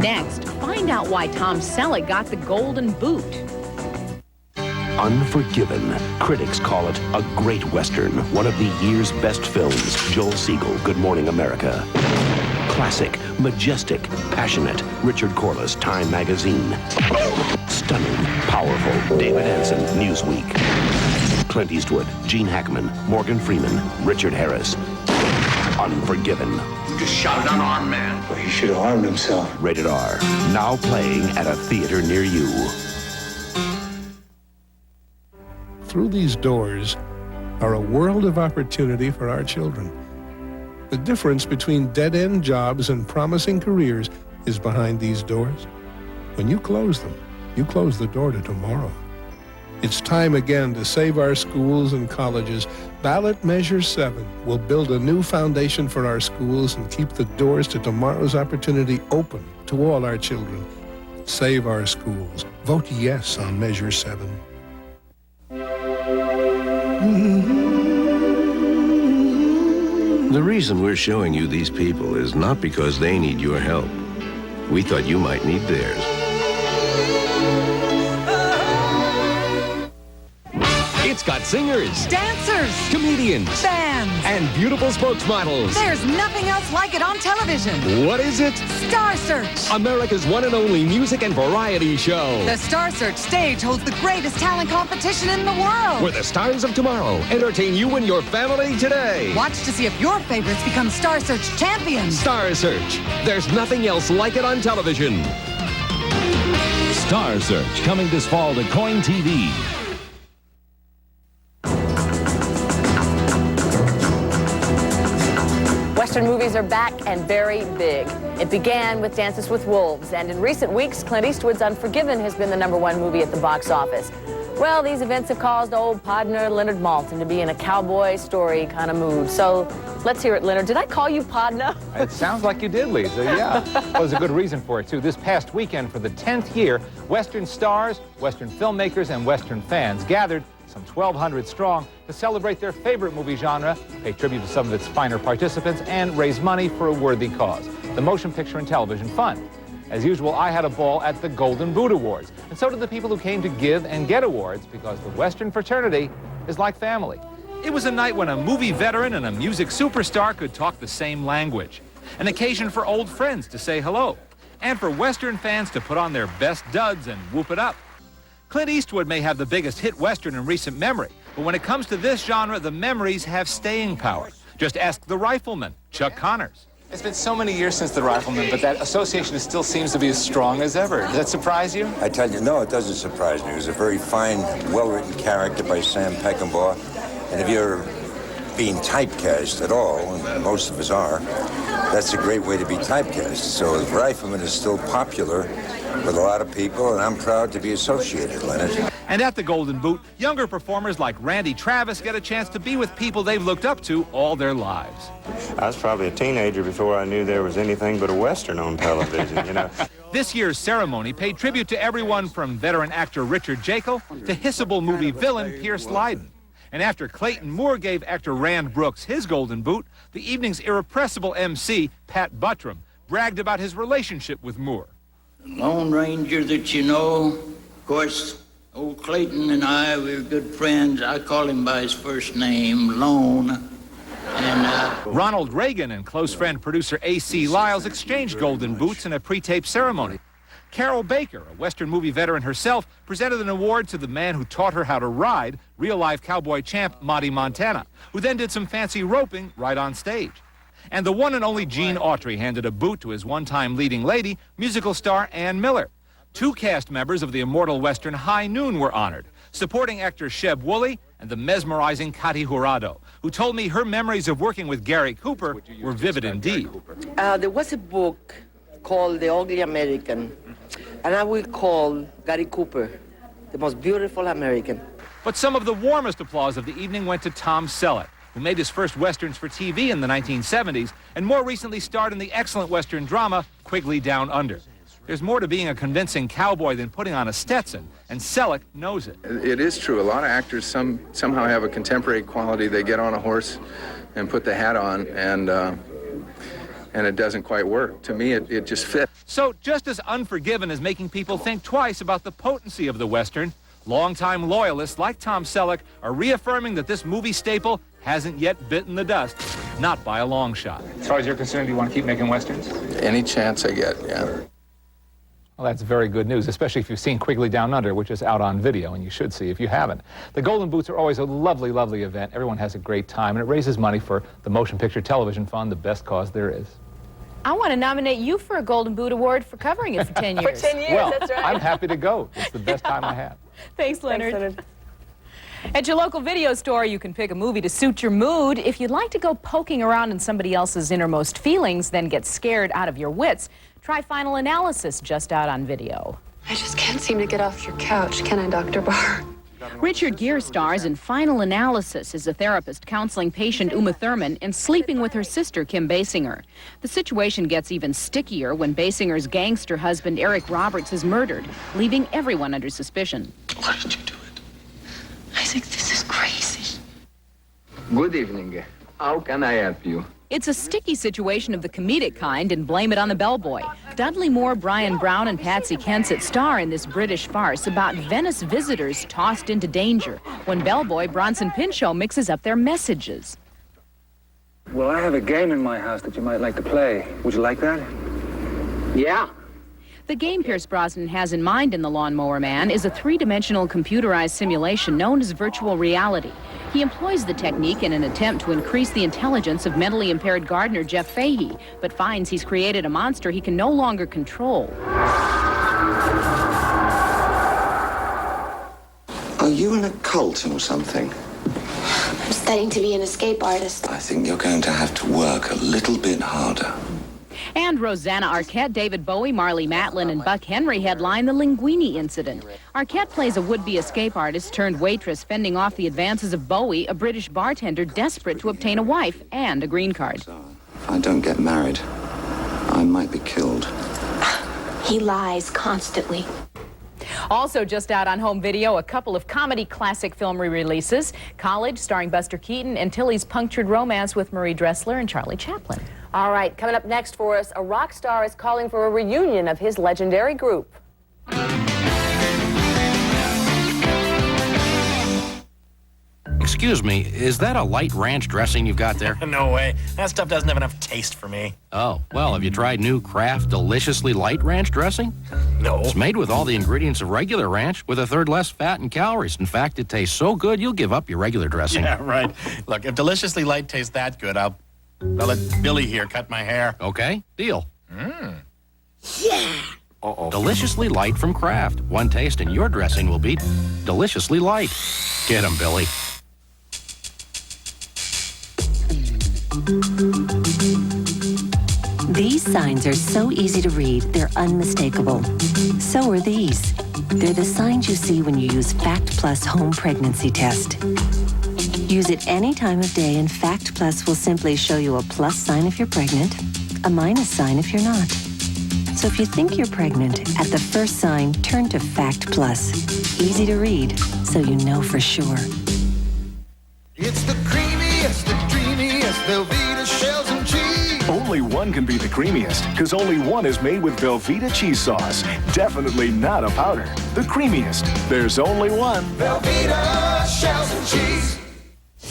S5: Next, find out why Tom Selleck got the Golden Boot.
S8: Unforgiven. Critics call it a great Western, one of the year's best films. Joel Siegel, Good Morning America. Classic, majestic, passionate. Richard Corliss, Time Magazine. Stunning, powerful. David Ansen, Newsweek. Clint Eastwood, Gene Hackman, Morgan Freeman, Richard Harris. Unforgiven.
S2: You just shot an unarmed man. Well, he should have armed himself.
S8: Rated R. Now playing at a theater near you.
S31: Through these doors are a world of opportunity for our children. The difference between dead-end jobs and promising careers is behind these doors. When you close them, you close the door to tomorrow. It's time again to save our schools and colleges. Ballot Measure 7 will build a new foundation for our schools and keep the doors to tomorrow's opportunity open to all our children. Save our schools. Vote yes on Measure 7.
S32: The reason we're showing you these people is not because they need your help. We thought you might need theirs.
S9: It's got singers,
S11: dancers,
S9: comedians,
S11: bands,
S9: and beautiful spokesmodels.
S11: There's nothing else like it on television.
S9: What is it?
S11: Star Search.
S9: America's one and only music and variety show.
S11: The Star Search stage holds the greatest talent competition in the world.
S9: Where the stars of tomorrow entertain you and your family today.
S11: Watch to see if your favorites become Star Search champions.
S9: Star Search. There's nothing else like it on television.
S22: Star Search, coming this fall to Coin TV.
S4: Western movies are back and very big. It began with Dances with Wolves, and in recent weeks, Clint Eastwood's Unforgiven has been the #1 movie at the box office. Well, these events have caused old Podner Leonard Maltin to be in a cowboy story kind of mood. So let's hear it, Leonard. Did I call you Podner?
S12: It sounds like you did, Lisa, yeah. Well, there's a good reason for it, too. This past weekend, for the 10th year, Western stars, Western filmmakers, and Western fans gathered, some 1,200 strong, to celebrate their favorite movie genre, pay tribute to some of its finer participants, and raise money for a worthy cause, the Motion Picture and Television Fund. As usual, I had a ball at the Golden Boot Awards, and so did the people who came to give and get awards, because the Western fraternity is like family.
S13: It was a night when a movie veteran and a music superstar could talk the same language, an occasion for old friends to say hello, and for Western fans to put on their best duds and whoop it up. Clint Eastwood may have the biggest hit Western in recent memory, but when it comes to this genre, the memories have staying power. Just ask The Rifleman, Chuck Connors.
S12: It's been so many years since The Rifleman, but that association still seems to be as strong as ever. Does that surprise you?
S15: I tell you, no, it doesn't surprise me. It was a very fine, well-written character by Sam Peckinpah, and if you're being typecast at all, and most of us are, that's a great way to be typecast. So The Rifleman is still popular with a lot of people, and I'm proud to be associated, Leonard.
S13: And at the Golden Boot, younger performers like Randy Travis get a chance to be with people they've looked up to all their lives.
S16: I was probably a teenager before I knew there was anything but a Western on television, you know.
S13: This year's ceremony paid tribute to everyone from veteran actor Richard Jekyll to hissable movie villain Pierce Lydon. And after Clayton Moore gave actor Rand Brooks his Golden Boot, the evening's irrepressible MC, Pat Buttram, bragged about his relationship with Moore.
S17: Lone Ranger that you know, of course, old Clayton and I, we were good friends. I call him by his first name, Lone. And
S13: Ronald Reagan and close friend producer A.C. Lyles exchanged Golden Boots in a pre-taped ceremony. Carol Baker, a Western movie veteran herself, presented an award to the man who taught her how to ride, real-life cowboy champ Monty Montana, who then did some fancy roping right on stage. And the one and only Gene Autry handed a boot to his one-time leading lady, musical star Ann Miller. 2 cast members of the immortal Western High Noon were honored. Supporting actor Sheb Woolley and the mesmerizing Kati Jurado, who told me her memories of working with Gary Cooper were vivid indeed.
S14: There was a book called The Ugly American, and I will call Gary Cooper the most beautiful American.
S13: But some of the warmest applause of the evening went to Tom Selleck, who made his first westerns for TV in the 1970s and more recently starred in the excellent western drama Quigley Down Under. There's more to being a convincing cowboy than putting on a Stetson, and Selleck knows it.
S18: It is true. A lot of actors somehow have a contemporary quality. They get on a horse and put the hat on, and it doesn't quite work. To me, it just fits.
S13: So just as Unforgiven is making people think twice about the potency of the Western, longtime loyalists like Tom Selleck are reaffirming that this movie staple hasn't yet bitten the dust, not by a long shot.
S12: As far as you're concerned, do you want to keep making Westerns?
S18: Any chance I get, yeah.
S12: Well, that's very good news, especially if you've seen Quigley Down Under, which is out on video, and you should see if you haven't. The Golden Boots are always a lovely, lovely event. Everyone has a great time, and it raises money for the Motion Picture Television Fund, the best cause there is.
S5: I want to nominate you for a Golden Boot Award for covering it for 10 years.
S4: For 10 years,
S12: well,
S4: that's right.
S12: I'm happy to go. It's the best time I have.
S5: Thanks, Leonard. At your local video store, you can pick a movie to suit your mood. If you'd like to go poking around in somebody else's innermost feelings, then get scared out of your wits, try Final Analysis, just out on video.
S19: I just can't seem to get off your couch, can I, Dr. Barr?
S5: Richard Gere stars in Final Analysis as a therapist counseling patient Uma Thurman and sleeping with her sister, Kim Basinger. The situation gets even stickier when Basinger's gangster husband, Eric Roberts, is murdered, leaving everyone under suspicion.
S19: Why did you do it? I think this is crazy.
S20: Good evening. How can I help you?
S5: It's a sticky situation of the comedic kind in Blame It on the Bellboy. Dudley Moore, Brian Brown, and Patsy Kensit star in this British farce about Venice visitors tossed into danger when bellboy Bronson Pinchot mixes up their messages.
S21: Well, I have a game in my house that you might like to play. Would you like that?
S20: Yeah.
S5: The game Pierce Brosnan has in mind in The Lawnmower Man is a three-dimensional computerized simulation known as virtual reality. He employs the technique in an attempt to increase the intelligence of mentally impaired gardener Jeff Fahey, but finds he's created a monster he can no longer control.
S23: Are you in a cult or something?
S34: I'm studying to be an escape artist.
S23: I think you're going to have to work a little bit harder.
S5: And Rosanna Arquette, David Bowie, Marlee Matlin, and Buck Henry headline the Linguini incident. Arquette plays a would-be escape artist turned waitress fending off the advances of Bowie, a British bartender desperate to obtain a wife and a green card.
S23: If I don't get married, I might be killed.
S34: He lies constantly.
S5: Also just out on home video, a couple of comedy classic film re-releases. College, starring Buster Keaton, and Tilly's Punctured Romance with Marie Dressler and Charlie Chaplin.
S4: All right, coming up next for us, a rock star is calling for a reunion of his legendary group.
S24: Excuse me, is that a light ranch dressing you've got there?
S25: No way. That stuff doesn't have enough taste for me.
S24: Oh, well, have you tried new Kraft Deliciously Light Ranch dressing?
S25: No.
S24: It's made with all the ingredients of regular ranch with a third less fat and calories. In fact, it tastes so good you'll give up your regular dressing.
S25: Yeah, right. Look, if Deliciously Light tastes that good, I'll let Billy here cut my hair.
S24: Okay, deal.
S34: Yeah!
S24: Uh-oh. Deliciously Light from Kraft. One taste and your dressing will be deliciously light. Get 'em, Billy.
S26: These signs are so easy to read, they're unmistakable. So are these. They're the signs you see when you use Fact Plus Home Pregnancy Test. Use it any time of day, and Fact Plus will simply show you a plus sign if you're pregnant, a minus sign if you're not. So if you think you're pregnant, at the first sign, turn to Fact Plus. Easy to read, so you know for sure.
S2: It's the creamiest, the dreamiest Velveeta shells and cheese.
S27: Only one can be the creamiest, because only one is made with Velveeta cheese sauce. Definitely not a powder. The creamiest. There's only one.
S2: Velveeta shells and cheese.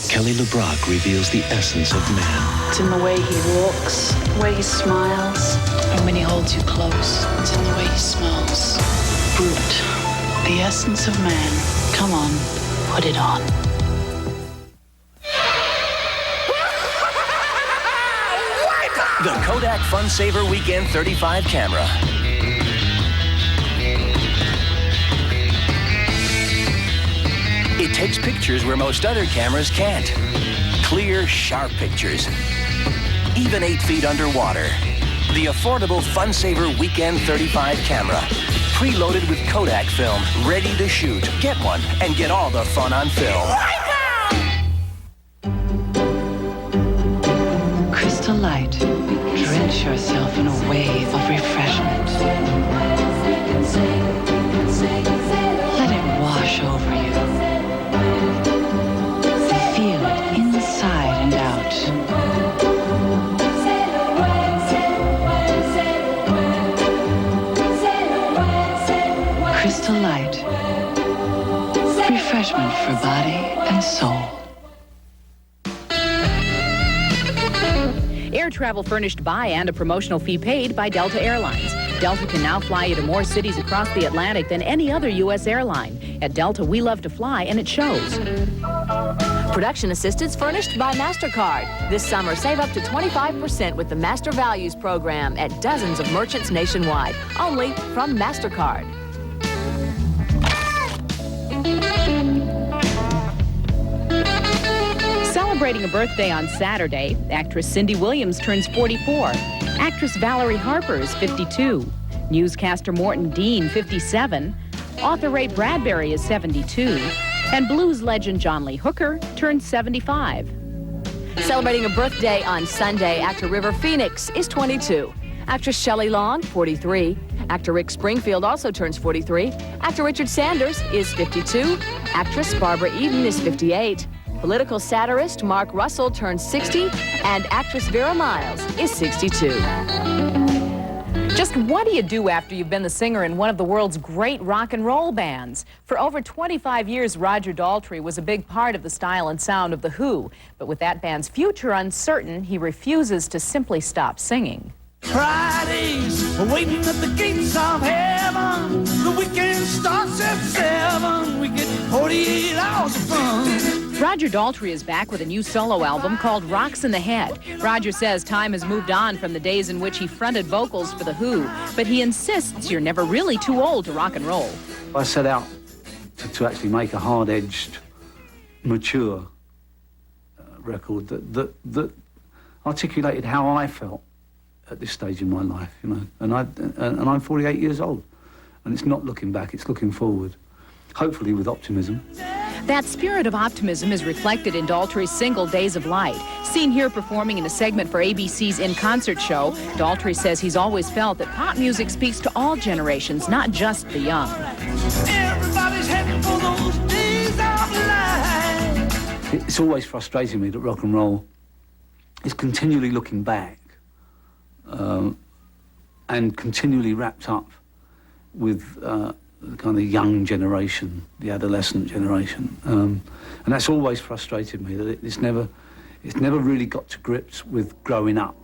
S22: Kelly LeBrock reveals the essence of man.
S11: It's in the way he looks, the way he smiles, and when he holds you close. It's in the way he smells. Brute, the essence of man. Come on, put it on.
S28: The Kodak Fun Saver Weekend 35 camera.
S1: takes pictures where most other cameras can't. Clear, sharp pictures. Even 8 feet underwater. The affordable Funsaver Weekend 35 camera. Preloaded with Kodak film, ready to shoot. Get one and get all the fun on film.
S11: Crystal Light. Drench yourself in a wave of refreshment. Let it wash over you. Feel it inside and out. Crystal Light. Refreshment for body and soul.
S5: Air travel furnished by and a promotional fee paid by Delta Airlines. Delta can now fly you to more cities across the Atlantic than any other U.S. airline. At Delta, we love to fly, and it shows.
S4: Production assistance furnished by MasterCard. This summer, save up to 25% with the Master Values program at dozens of merchants nationwide. Only from MasterCard.
S5: Celebrating a birthday on Saturday, actress Cindy Williams turns 44. Actress Valerie Harper is 52. Newscaster Morton Dean, 57. Author Ray Bradbury is 72. And blues legend John Lee Hooker turns 75.
S4: Celebrating a birthday on Sunday, actor River Phoenix is 22. Actress Shelley Long, 43. Actor Rick Springfield also turns 43. Actor Richard Sanders is 52. Actress Barbara Eden is 58. Political satirist Mark Russell turns 60, and actress Vera Miles is 62.
S5: Just what do you do after you've been the singer in one of the world's great rock and roll bands? For over 25 years, Roger Daltrey was a big part of the style and sound of The Who. But with that band's future uncertain, he refuses to simply stop singing.
S2: Fridays, waiting at the gates of heaven. The weekend starts at 7. We get 48 hours of fun.
S5: Roger Daltrey is back with a new solo album called Rocks in the Head. Roger says time has moved on from the days in which he fronted vocals for The Who, but he insists you're never really too old to rock and roll.
S21: I set out to actually make a hard-edged, mature record that articulated how I felt at this stage in my life, you know. And I'm 48 years old, and it's not looking back, it's looking forward, hopefully with optimism.
S5: That spirit of optimism is reflected in Daltrey's single Days of Light. Seen here performing in a segment for ABC's In Concert show, Daltrey says he's always felt that pop music speaks to all generations, not just the young.
S2: Everybody's heading for those days of light.
S21: It's always frustrating me that rock and roll is continually looking back and continually wrapped up with the kind of young generation, the adolescent generation, and that's always frustrated me, that it's never really got to grips with growing up,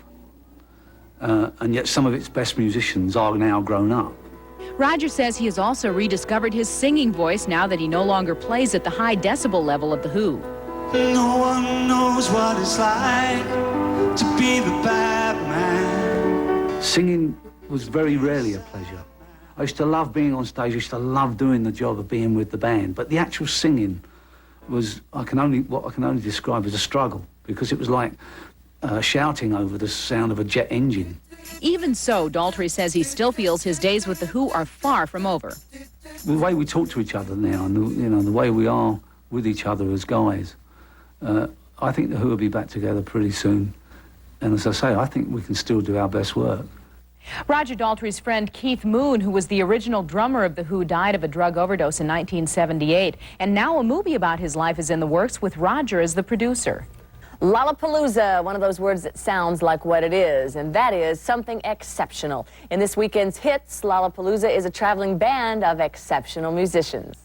S21: and yet some of its best musicians are now grown up.
S5: Roger says he has also rediscovered his singing voice now that he no longer plays at the high decibel level of The Who.
S2: No one knows what it's like to be the bad man.
S21: Singing was very rarely a pleasure. I used to love being on stage, I used to love doing the job of being with the band, but the actual singing was what I can only describe as a struggle, because it was like shouting over the sound of a jet engine.
S5: Even so, Daltrey says he still feels his days with The Who are far from over.
S21: The way we talk to each other now, and the way we are with each other as guys, I think The Who will be back together pretty soon. And as I say, I think we can still do our best work.
S5: Roger Daltrey's friend Keith Moon, who was the original drummer of The Who, died of a drug overdose in 1978. And now a movie about his life is in the works with Roger as the producer.
S4: Lollapalooza, one of those words that sounds like what it is, and that is something exceptional. In this weekend's hits, Lollapalooza is a traveling band of exceptional musicians.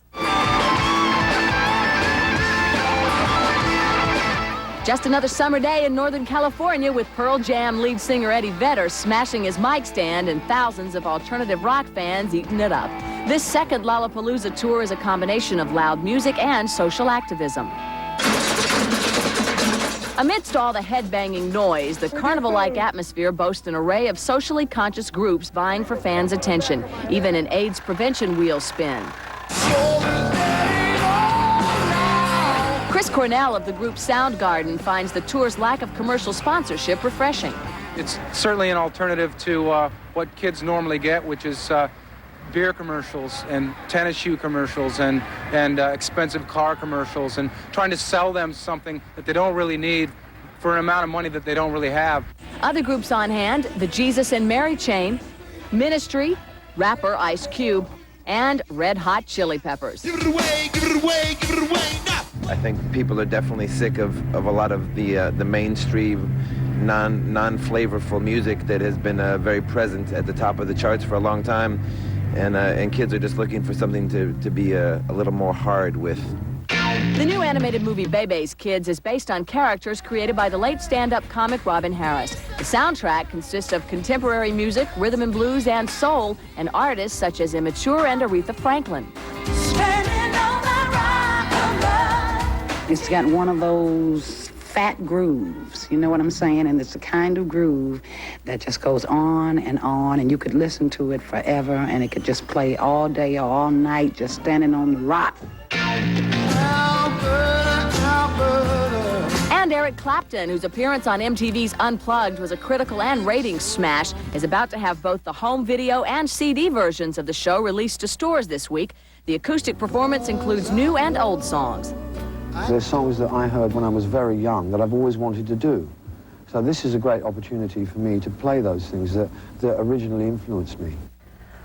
S4: Just another summer day in Northern California with Pearl Jam lead singer Eddie Vedder smashing his mic stand and thousands of alternative rock fans eating it up. This second Lollapalooza tour is a combination of loud music and social activism. Amidst all the headbanging noise, the carnival-like atmosphere boasts an array of socially conscious groups vying for fans' attention. Even an AIDS prevention wheel spin. Chris Cornell of the group Soundgarden finds the tour's lack of commercial sponsorship refreshing.
S3: It's certainly an alternative to what kids normally get, which is beer commercials and tennis shoe commercials and expensive car commercials, and trying to sell them something that they don't really need for an amount of money that they don't really have.
S4: Other groups on hand, the Jesus and Mary Chain, Ministry, rapper Ice Cube, and Red Hot Chili Peppers.
S2: Give it away, give it away, give it away now!
S6: I think people are definitely sick of a lot of the mainstream, non-flavorful music that has been very present at the top of the charts for a long time, and kids are just looking for something to be a little more hard with.
S4: The new animated movie Bebe's Kids is based on characters created by the late stand-up comic Robin Harris. The soundtrack consists of contemporary music, rhythm and blues, and soul, and artists such as Immature and Aretha Franklin.
S11: It's got one of those fat grooves, you know what I'm saying? And it's the kind of groove that just goes on, and you could listen to it forever, and it could just play all day or all night, just standing on the rock.
S4: And Eric Clapton, whose appearance on MTV's Unplugged was a critical and ratings smash, is about to have both the home video and CD versions of the show released to stores this week. The acoustic performance includes new and old songs.
S7: There's songs that I heard when I was very young that I've always wanted to do. So this is a great opportunity for me to play those things that originally influenced me.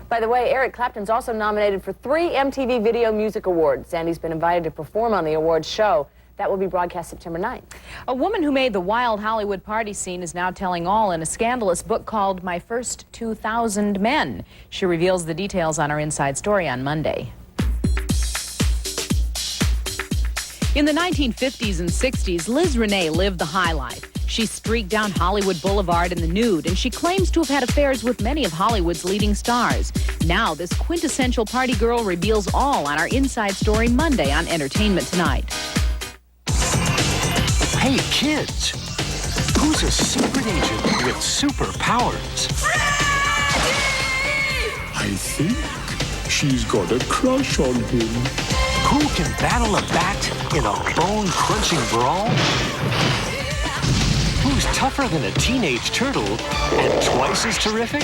S4: By the way, Eric Clapton's also nominated for 3 MTV Video Music Awards, and he's been invited to perform on the awards show. That will be broadcast September 9th.
S5: A woman who made the wild Hollywood party scene is now telling all in a scandalous book called My First 2,000 Men. She reveals the details on our Inside Story on Monday. In the 1950s and 60s, Liz Renee lived the high life. She streaked down Hollywood Boulevard in the nude, and she claims to have had affairs with many of Hollywood's leading stars. Now, this quintessential party girl reveals all on our Inside Story Monday on Entertainment Tonight.
S8: Hey, kids, who's a secret agent with superpowers?
S27: I think she's got a crush on him.
S8: Who can battle a bat in a bone-crunching brawl? Who's tougher than a teenage turtle and twice as terrific?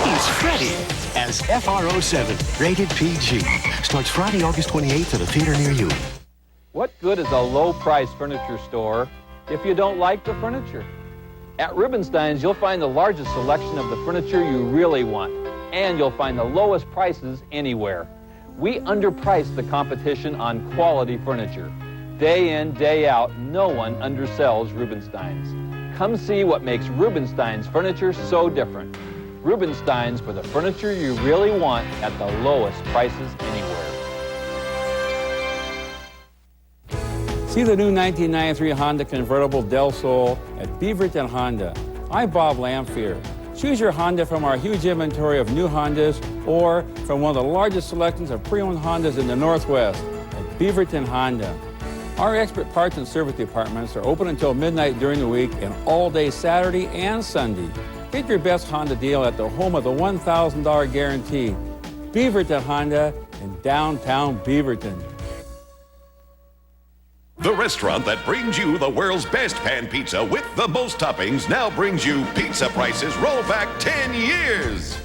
S8: He's Freddy as FR07, rated PG. Starts Friday, August 28th at a theater near you.
S9: What good is a low-price furniture store if you don't like the furniture? At Rubenstein's, you'll find the largest selection of the furniture you really want, and you'll find the lowest prices anywhere. We underprice the competition on quality furniture. Day in, day out, no one undersells Rubenstein's. Come see what makes Rubenstein's furniture so different. Rubenstein's for the furniture you really want at the lowest prices anywhere.
S10: See the new 1993 Honda convertible Del Sol at Beaverton Honda. I'm Bob Lamphere. Choose your Honda from our huge inventory of new Hondas or from one of the largest selections of pre-owned Hondas in the Northwest at Beaverton Honda. Our expert parts and service departments are open until midnight during the week and all day Saturday and Sunday. Get your best Honda deal at the home of the $1,000 guarantee. Beaverton Honda in downtown Beaverton.
S15: The restaurant that brings you the world's best pan pizza with the most toppings now brings you pizza prices roll back 10 years.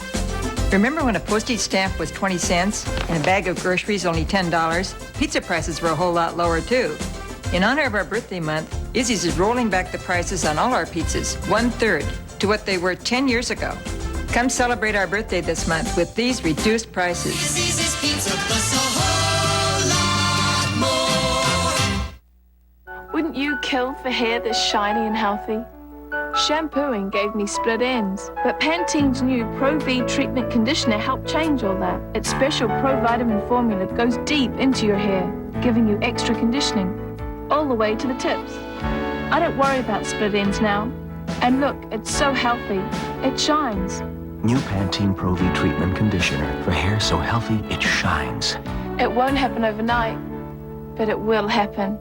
S16: Remember when a postage stamp was 20 cents and a bag of groceries only $10? Pizza prices were a whole lot lower too. In honor of our birthday month, Izzy's is rolling back the prices on all our pizzas, 1/3 to what they were 10 years ago. Come celebrate our birthday this month with these reduced prices.
S2: Izzy's is pizza plus a whole lot more.
S28: Wouldn't you kill for hair that's shiny and healthy? Shampooing gave me split ends, but Pantene's new Pro V treatment conditioner helped change all that. Its special Pro Vitamin formula goes deep into your hair, giving you extra conditioning, all the way to the tips. I don't worry about split ends now. And look, it's so healthy. It shines.
S22: New Pantene Pro V treatment conditioner for hair so healthy it shines.
S28: It won't happen overnight, but it will happen.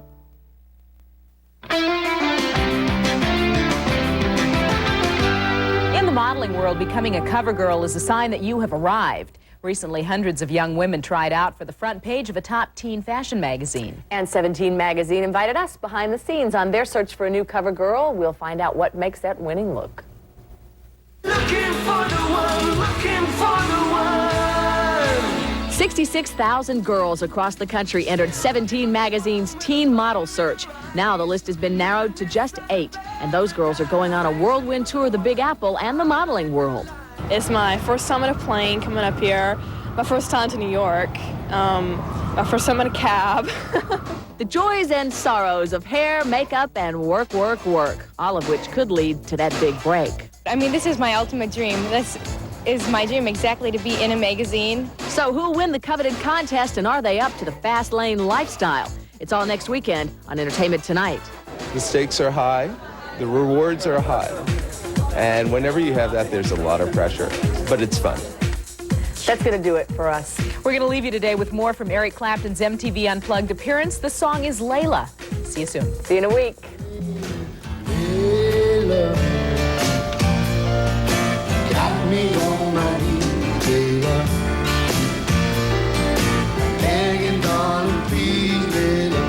S5: In the modeling world, becoming a cover girl is a sign that you have arrived. Recently, hundreds of young women tried out for the front page of a top teen fashion magazine.
S4: And 17 Magazine invited us behind the scenes on their search for a new cover girl. We'll find out what makes that winning look.
S2: Looking for the one, looking for the one.
S4: 66,000 girls across the country entered 17 Magazine's teen model search. Now the list has been narrowed to just 8, and those girls are going on a whirlwind tour of the Big Apple and the modeling world.
S12: It's my first time on a plane coming up here, my first time to New York, my first time in a cab.
S4: The joys and sorrows of hair, makeup, and work, all of which could lead to that big break.
S12: I mean, this is my ultimate dream. This is my dream exactly, to be in a magazine.
S4: So who'll win the coveted contest, and are they up to the fast lane lifestyle? It's all next weekend on Entertainment Tonight.
S13: The stakes are high, the rewards are high, and whenever you have that, there's a lot of pressure, but it's fun.
S4: That's going to do it for us.
S5: We're going to leave you today with more from Eric Clapton's MTV Unplugged appearance. The song is Layla. See you soon.
S4: See you in a week.
S2: Layla, got me on my knees, Layla. Begging, darling, please, Layla.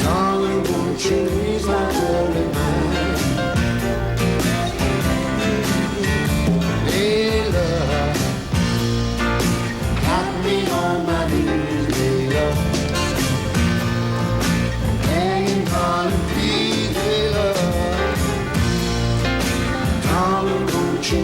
S2: Darling, won't you ease my troubled mind? Layla, got me on my knees, Layla. Begging, darling, please, Layla. Darling, won't you